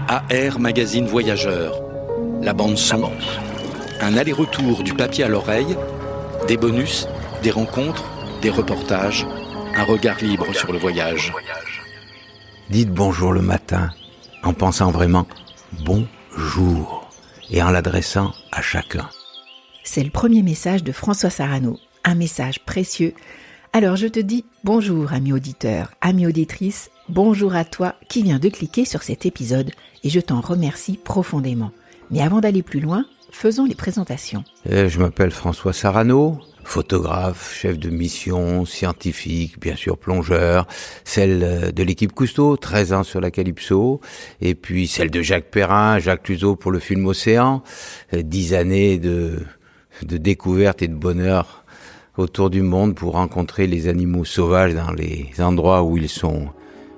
AR Magazine Voyageur, la bande-son, un aller-retour du papier à l'oreille, des bonus, des rencontres, des reportages, un regard libre sur le voyage. Dites bonjour le matin, en pensant vraiment bonjour et en l'adressant à chacun. C'est le premier message de François Sarano, un message précieux. Alors je te dis bonjour ami auditeur, ami auditrice, bonjour à toi qui viens de cliquer sur cet épisode et je t'en remercie profondément. Mais avant d'aller plus loin, faisons les présentations. Je m'appelle François Sarano, photographe, chef de mission, scientifique, bien sûr plongeur, celle de l'équipe Cousteau, 13 ans sur la Calypso, et puis celle de Jacques Perrin, Jacques Cluzot pour le film Océan, 10 années de découverte et de bonheur autour du monde pour rencontrer les animaux sauvages dans les endroits où ils sont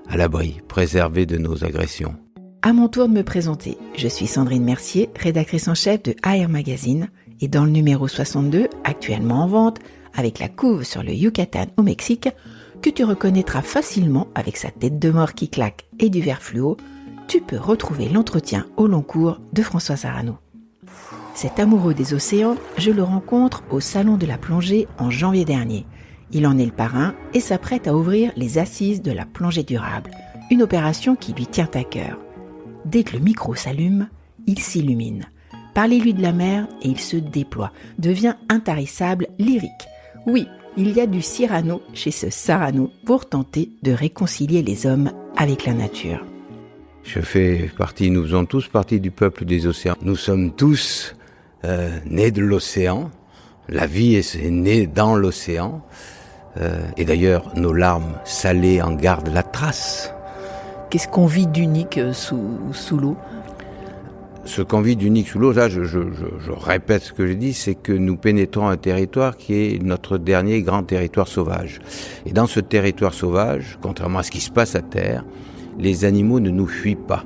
à l'abri, préservés de nos agressions. À mon tour de me présenter, je suis Sandrine Mercier, rédactrice en chef de AR Magazine, et dans le numéro 62, actuellement en vente, avec la couve sur le Yucatan au Mexique, que tu reconnaîtras facilement avec sa tête de mort qui claque et du verre fluo, tu peux retrouver l'entretien au long cours de François Sarano. Cet amoureux des océans, je le rencontre au Salon de la plongée en janvier dernier. Il en est le parrain et s'apprête à ouvrir les assises de la plongée durable, une opération qui lui tient à cœur. Dès que le micro s'allume, il s'illumine. Parlez-lui de la mer et il se déploie, devient intarissable, lyrique. Oui, il y a du Cyrano chez ce Sarano pour tenter de réconcilier les hommes avec la nature. Nous faisons tous partie du peuple des océans. Nous sommes tous nés de l'océan. La vie est née dans l'océan. Et d'ailleurs, nos larmes salées en gardent la trace. Qu'est-ce qu'on vit d'unique sous l'eau ? Ce qu'on vit d'unique sous l'eau, là, je répète ce que je dis, c'est que nous pénétrons un territoire qui est notre dernier grand territoire sauvage. Et dans ce territoire sauvage, contrairement à ce qui se passe à terre, les animaux ne nous fuient pas.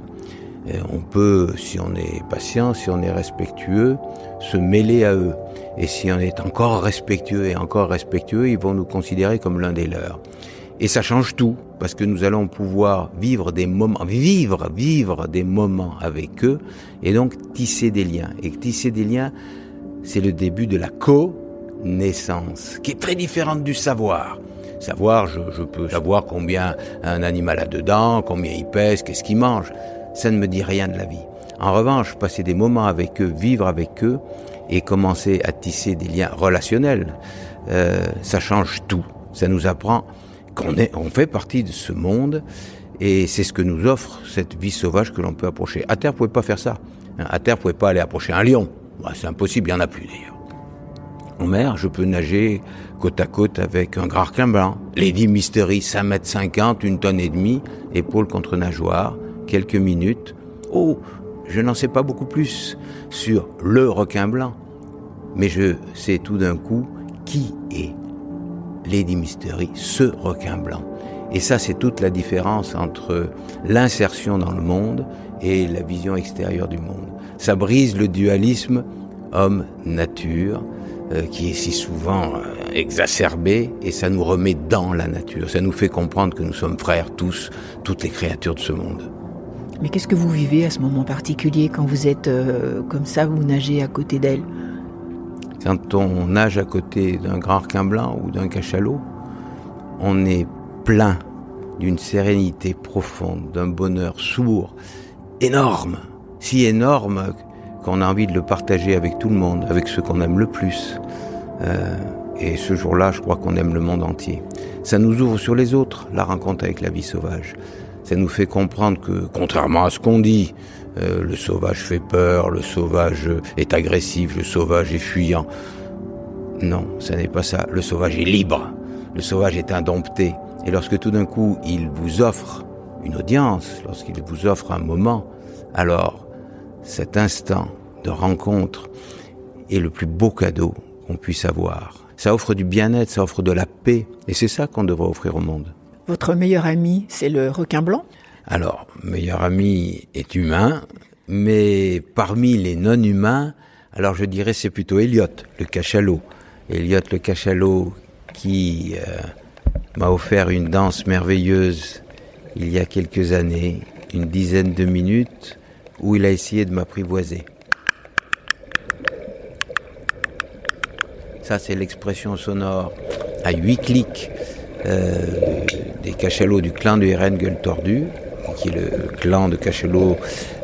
On peut, si on est patient, si on est respectueux, se mêler à eux. Et si on est encore respectueux, ils vont nous considérer comme l'un des leurs. Et ça change tout, parce que nous allons pouvoir vivre des moments avec eux, et donc tisser des liens. Et tisser des liens, c'est le début de la connaissance, qui est très différente du savoir. Savoir, je peux savoir combien un animal a dedans, combien il pèse, qu'est-ce qu'il mange. Ça ne me dit rien de la vie. En revanche, passer des moments avec eux, vivre avec eux, et commencer à tisser des liens relationnels, ça change tout. Ça nous apprend on fait partie de ce monde, et c'est ce que nous offre cette vie sauvage que l'on peut approcher. À terre, vous pouvez pas faire ça. À terre, vous pouvez pas aller approcher un lion. C'est impossible, il y en a plus d'ailleurs. En mer, je peux nager côte à côte avec un grand requin blanc. Lady Mystery, 5,50 m, 1,5 tonnes, épaules contre nageoire, quelques minutes. Oh, je n'en sais pas beaucoup plus sur le requin blanc, mais je sais tout d'un coup qui est Lady Mystery, ce requin blanc. Et ça, c'est toute la différence entre l'insertion dans le monde et la vision extérieure du monde. Ça brise le dualisme homme-nature, qui est si souvent exacerbé, et ça nous remet dans la nature. Ça nous fait comprendre que nous sommes frères tous, toutes les créatures de ce monde. Mais qu'est-ce que vous vivez à ce moment particulier quand vous êtes comme ça, vous nagez à côté d'elle ? Quand on nage à côté d'un grand requin blanc ou d'un cachalot, on est plein d'une sérénité profonde, d'un bonheur sourd, énorme, si énorme qu'on a envie de le partager avec tout le monde, avec ceux qu'on aime le plus. Et ce jour-là, je crois qu'on aime le monde entier. Ça nous ouvre sur les autres, la rencontre avec la vie sauvage. Ça nous fait comprendre que, contrairement à ce qu'on dit, le sauvage fait peur, le sauvage est agressif, le sauvage est fuyant. Non, ça n'est pas ça. Le sauvage est libre, le sauvage est indompté. Et lorsque tout d'un coup, il vous offre une audience, lorsqu'il vous offre un moment, alors cet instant de rencontre est le plus beau cadeau qu'on puisse avoir. Ça offre du bien-être, ça offre de la paix, et c'est ça qu'on devrait offrir au monde. Votre meilleur ami, c'est le requin blanc ? Alors, meilleur ami est humain, mais parmi les non-humains, alors je dirais c'est plutôt Elliot, le cachalot. Elliot, le cachalot, qui m'a offert une danse merveilleuse il y a quelques années, une dizaine de minutes, où il a essayé de m'apprivoiser. Ça, c'est l'expression sonore à 8 clics des cachalots du clan du RN Gueule Tordue, qui est le clan de cachalots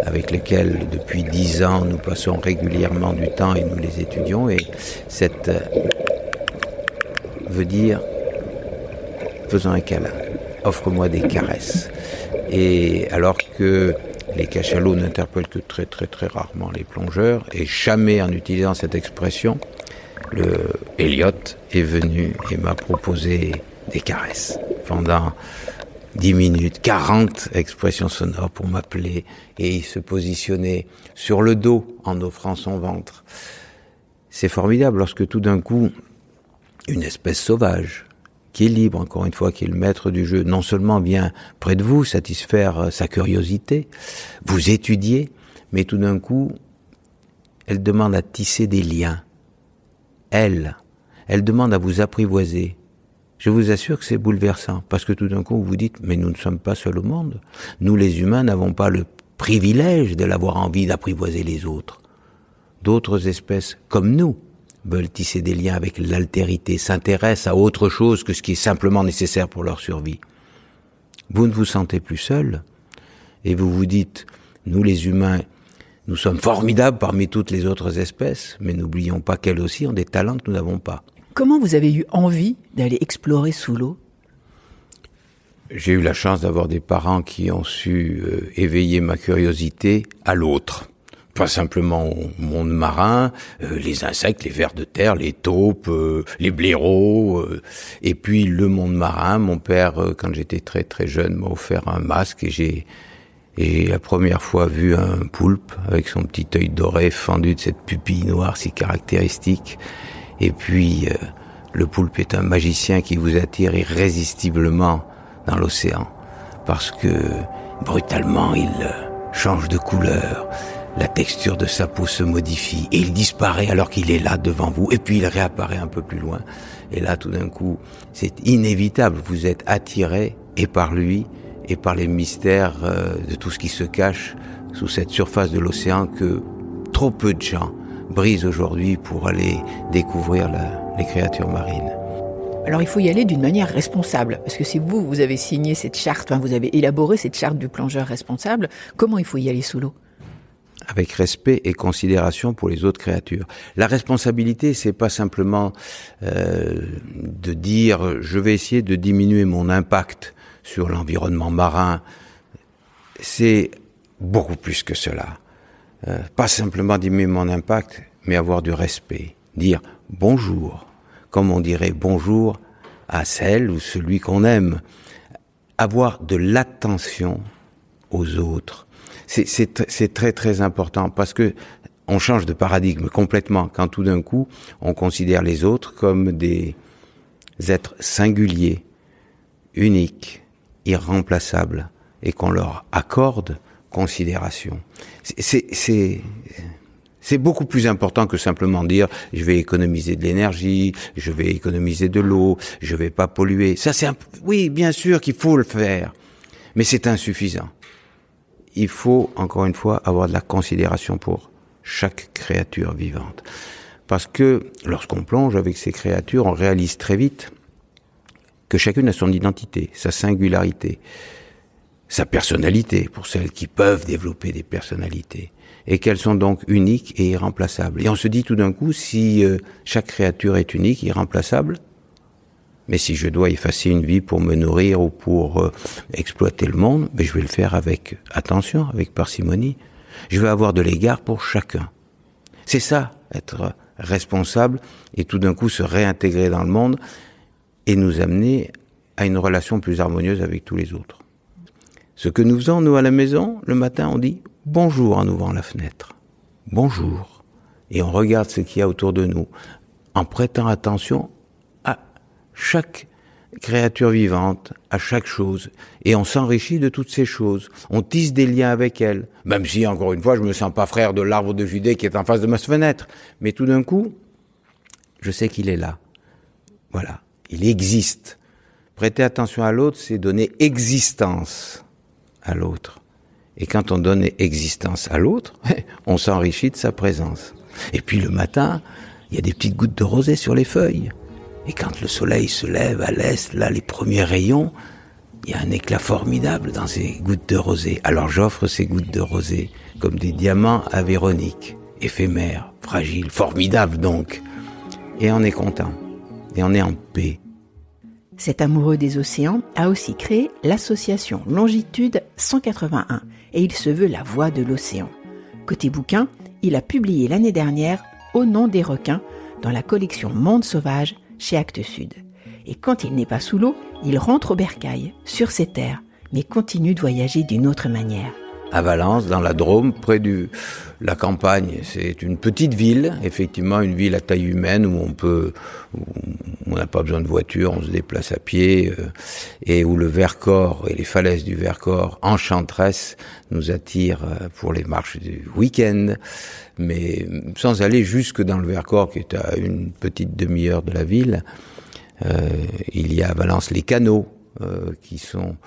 avec lequel, depuis 10 ans, nous passons régulièrement du temps et nous les étudions. Et cette veut dire « faisons un câlin, offre-moi des caresses ». Et alors que les cachalots n'interpellent que très très très rarement les plongeurs, et jamais en utilisant cette expression, le Elliot est venu et m'a proposé des caresses pendant 10 minutes, 40 expressions sonores pour m'appeler, et il se positionnait sur le dos en offrant son ventre. C'est formidable lorsque tout d'un coup, une espèce sauvage, qui est libre, encore une fois, qui est le maître du jeu, non seulement vient près de vous satisfaire sa curiosité, vous étudier, mais tout d'un coup, elle demande à tisser des liens. Elle demande à vous apprivoiser. Je vous assure que c'est bouleversant, parce que tout d'un coup, vous vous dites, mais nous ne sommes pas seuls au monde. Nous, les humains, n'avons pas le privilège de l'avoir envie d'apprivoiser les autres. D'autres espèces, comme nous, veulent tisser des liens avec l'altérité, s'intéressent à autre chose que ce qui est simplement nécessaire pour leur survie. Vous ne vous sentez plus seul, et vous vous dites, nous, les humains, nous sommes formidables parmi toutes les autres espèces, mais n'oublions pas qu'elles aussi ont des talents que nous n'avons pas. Comment vous avez eu envie d'aller explorer sous l'eau ? J'ai eu la chance d'avoir des parents qui ont su éveiller ma curiosité à l'autre. Pas simplement au monde marin, les insectes, les vers de terre, les taupes, les blaireaux, et puis le monde marin. Mon père, quand j'étais très très jeune, m'a offert un masque et j'ai la première fois vu un poulpe avec son petit œil doré fendu de cette pupille noire si caractéristique. Et puis, le poulpe est un magicien qui vous attire irrésistiblement dans l'océan, parce que brutalement il change de couleur, la texture de sa peau se modifie et il disparaît alors qu'il est là devant vous, et puis il réapparaît un peu plus loin. Et là, tout d'un coup, c'est inévitable, vous êtes attiré et par lui et par les mystères de tout ce qui se cache sous cette surface de l'océan que trop peu de gens brisent aujourd'hui pour aller découvrir les créatures marines. Alors il faut y aller d'une manière responsable, parce que si vous avez signé cette charte, vous avez élaboré cette charte du plongeur responsable, comment il faut y aller sous l'eau ? Avec respect et considération pour les autres créatures. La responsabilité, c'est pas simplement de dire je vais essayer de diminuer mon impact sur l'environnement marin. C'est beaucoup plus que cela. Pas simplement diminuer mon impact, mais avoir du respect. Dire bonjour, comme on dirait bonjour à celle ou celui qu'on aime. Avoir de l'attention aux autres. C'est très très important parce que on change de paradigme complètement quand tout d'un coup on considère les autres comme des êtres singuliers, uniques, irremplaçables et qu'on leur accorde considération. C'est beaucoup plus important que simplement dire je vais économiser de l'énergie, je vais économiser de l'eau, je vais pas polluer. Ça oui, bien sûr qu'il faut le faire, mais c'est insuffisant. Il faut, encore une fois, avoir de la considération pour chaque créature vivante. Parce que lorsqu'on plonge avec ces créatures, on réalise très vite que chacune a son identité, sa singularité, sa personnalité, pour celles qui peuvent développer des personnalités, et qu'elles sont donc uniques et irremplaçables. Et on se dit tout d'un coup, si chaque créature est unique, irremplaçable, mais si je dois effacer une vie pour me nourrir ou pour exploiter le monde, je vais le faire avec attention, avec parcimonie. Je vais avoir de l'égard pour chacun. C'est ça, être responsable et tout d'un coup se réintégrer dans le monde et nous amener à une relation plus harmonieuse avec tous les autres. Ce que nous faisons, nous, à la maison, le matin, on dit « bonjour » en ouvrant la fenêtre. « Bonjour ». Et on regarde ce qu'il y a autour de nous en prêtant attention à chaque créature vivante, à chaque chose. Et on s'enrichit de toutes ces choses. On tisse des liens avec elles. Même si, encore une fois, je me sens pas frère de l'arbre de Judée qui est en face de ma fenêtre. Mais tout d'un coup, je sais qu'il est là. Voilà. Il existe. Prêter attention à l'autre, c'est donner existence à l'autre. Et quand on donne existence à l'autre, on s'enrichit de sa présence. Et puis le matin, il y a des petites gouttes de rosée sur les feuilles. Et quand le soleil se lève à l'est, là, les premiers rayons, il y a un éclat formidable dans ces gouttes de rosée. Alors j'offre ces gouttes de rosée comme des diamants à Véronique, éphémères, fragiles, formidables donc. Et on est content, et on est en paix. Cet amoureux des océans a aussi créé l'association Longitude 181 et il se veut la voix de l'océan. Côté bouquin, il a publié l'année dernière Au nom des requins dans la collection Monde sauvage chez Actes Sud. Et quand il n'est pas sous l'eau, il rentre au bercail, sur ses terres, mais continue de voyager d'une autre manière. À Valence, dans la Drôme, près de la campagne. C'est une petite ville, effectivement, une ville à taille humaine où on n'a pas besoin de voiture, on se déplace à pied, et où le Vercors et les falaises du Vercors, enchanteresses, nous attirent pour les marches du week-end, mais sans aller jusque dans le Vercors, qui est à une petite demi-heure de la ville. Il y a à Valence les canaux, qui sont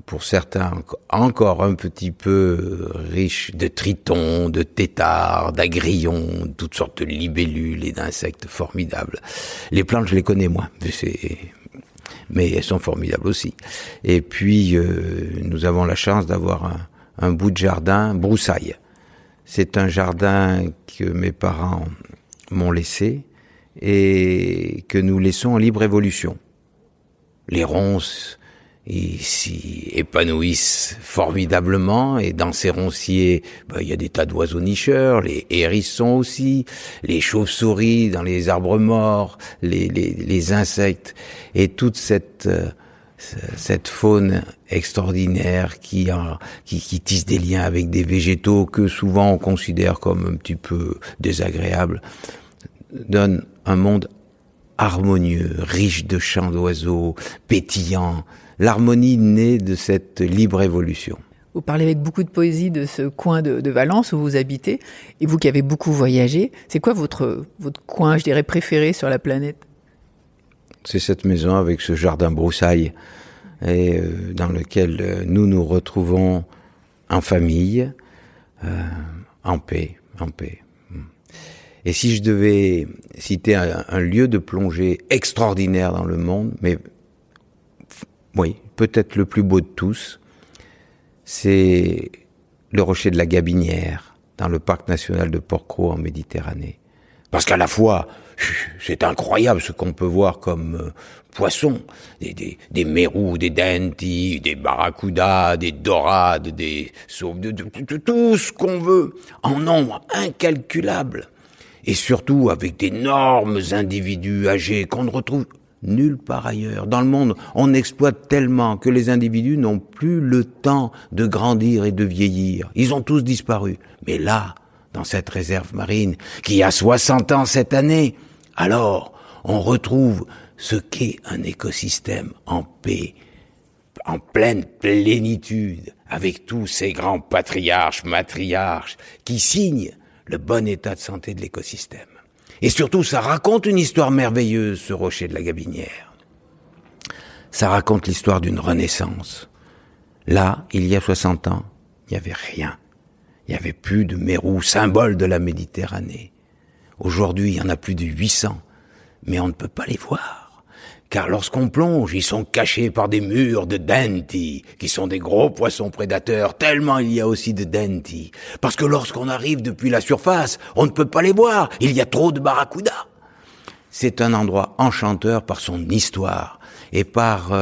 pour certains encore un petit peu riches de tritons, de têtards, d'agrillons, toutes sortes de libellules et d'insectes formidables. Les plantes, je les connais moins, mais elles sont formidables aussi. Et puis, nous avons la chance d'avoir un bout de jardin broussaille. C'est un jardin que mes parents m'ont laissé et que nous laissons en libre évolution. Les ronces ils s'y épanouissent formidablement, et dans ces ronciers, il y a des tas d'oiseaux nicheurs, les hérissons aussi, les chauves-souris dans les arbres morts, les insectes, et toute cette faune extraordinaire qui tisse des liens avec des végétaux que souvent on considère comme un petit peu désagréables, donne un monde harmonieux, riche de chants d'oiseaux, pétillant, l'harmonie née de cette libre évolution. Vous parlez avec beaucoup de poésie de ce coin de Valence où vous habitez, et vous qui avez beaucoup voyagé, c'est quoi votre coin, je dirais, préféré sur la planète ? C'est cette maison avec ce jardin broussaille, et dans lequel nous nous retrouvons en famille, en paix. Et si je devais citer un lieu de plongée extraordinaire dans le monde, mais oui, peut-être le plus beau de tous, c'est le rocher de la Gabinière, dans le parc national de Porquerolles en Méditerranée. Parce qu'à la fois, c'est incroyable ce qu'on peut voir comme poissons, des mérous, des dentis, des barracudas, des dorades, des sauves, de tout ce qu'on veut, en nombre incalculable. Et surtout avec d'énormes individus âgés qu'on ne retrouve nulle part ailleurs. Dans le monde, on exploite tellement que les individus n'ont plus le temps de grandir et de vieillir. Ils ont tous disparu. Mais là, dans cette réserve marine, qui a 60 ans cette année, alors on retrouve ce qu'est un écosystème en paix, en pleine plénitude, avec tous ces grands patriarches, matriarches, qui signent le bon état de santé de l'écosystème. Et surtout, ça raconte une histoire merveilleuse, ce rocher de la Gabinière. Ça raconte l'histoire d'une renaissance. Là, il y a 60 ans, il n'y avait rien. Il n'y avait plus de mérous, symbole de la Méditerranée. Aujourd'hui, il y en a plus de 800, mais on ne peut pas les voir. Car lorsqu'on plonge, ils sont cachés par des murs de denti, qui sont des gros poissons prédateurs, tellement il y a aussi de denti. Parce que lorsqu'on arrive depuis la surface, on ne peut pas les voir, il y a trop de barracudas. C'est un endroit enchanteur par son histoire et par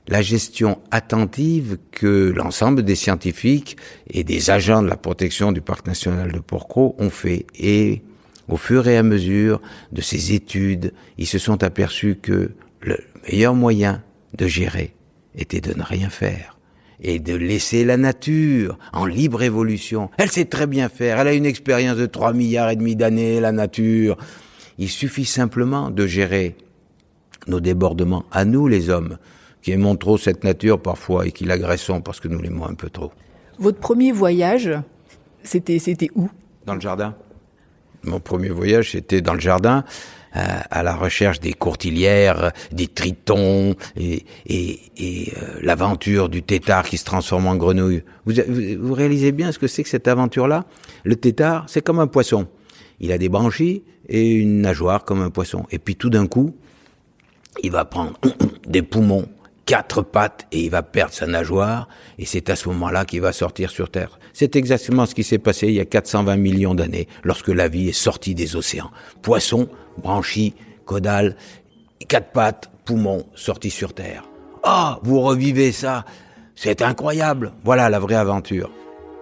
la gestion attentive que l'ensemble des scientifiques et des agents de la protection du parc national de Porquerolles ont fait. Et au fur et à mesure de ces études, ils se sont aperçus que le meilleur moyen de gérer était de ne rien faire et de laisser la nature en libre évolution. Elle sait très bien faire, elle a une expérience de 3,5 milliards d'années, la nature. Il suffit simplement de gérer nos débordements, à nous les hommes, qui aimons trop cette nature parfois et qui l'agressons parce que nous l'aimons un peu trop. Votre premier voyage, c'était où ? Dans le jardin. Mon premier voyage, c'était dans le jardin. à la recherche des courtilières, des tritons et l'aventure du tétard qui se transforme en grenouille. Vous réalisez bien ce que c'est que cette aventure-là? Le tétard, c'est comme un poisson. Il a des branchies et une nageoire comme un poisson. Et puis tout d'un coup, il va prendre des poumons, 4 pattes, et il va perdre sa nageoire, et c'est à ce moment-là qu'il va sortir sur Terre. C'est exactement ce qui s'est passé il y a 420 millions d'années, lorsque la vie est sortie des océans. Poisson, branchies, caudale, 4 pattes, poumons, sortis sur Terre. Ah, vous revivez ça, c'est incroyable. Voilà la vraie aventure.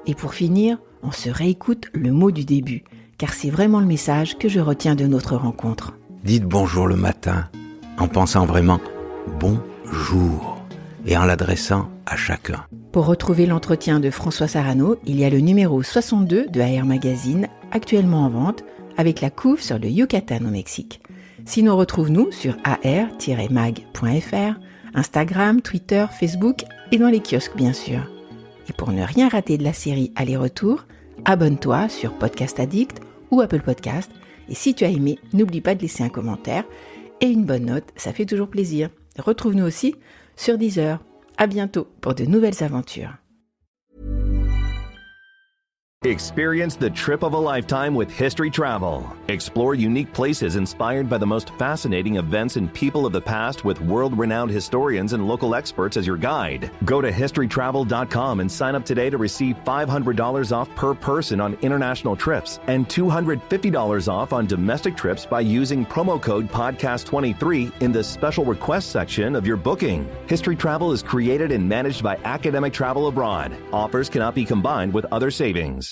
Et pour finir, on se réécoute le mot du début, car c'est vraiment le message que je retiens de notre rencontre. Dites bonjour le matin, en pensant vraiment bonjour, et en l'adressant à chacun. Pour retrouver l'entretien de François Sarano, il y a le numéro 62 de AR Magazine, actuellement en vente, avec la couve sur le Yucatan au Mexique. Sinon, retrouve-nous sur ar-mag.fr, Instagram, Twitter, Facebook et dans les kiosques bien sûr. Et pour ne rien rater de la série Aller-Retour, abonne-toi sur Podcast Addict ou Apple Podcast. Et si tu as aimé, n'oublie pas de laisser un commentaire et une bonne note, ça fait toujours plaisir. Retrouve-nous aussi sur Deezer. À bientôt pour de nouvelles aventures. Experience the trip of a lifetime with History Travel. Explore unique places inspired by the most fascinating events and people of the past with world-renowned historians and local experts as your guide. Go to historytravel.com and sign up today to receive $500 off per person on international trips and $250 off on domestic trips by using promo code podcast23 in the special request section of your booking. History Travel is created and managed by Academic Travel Abroad. Offers cannot be combined with other savings.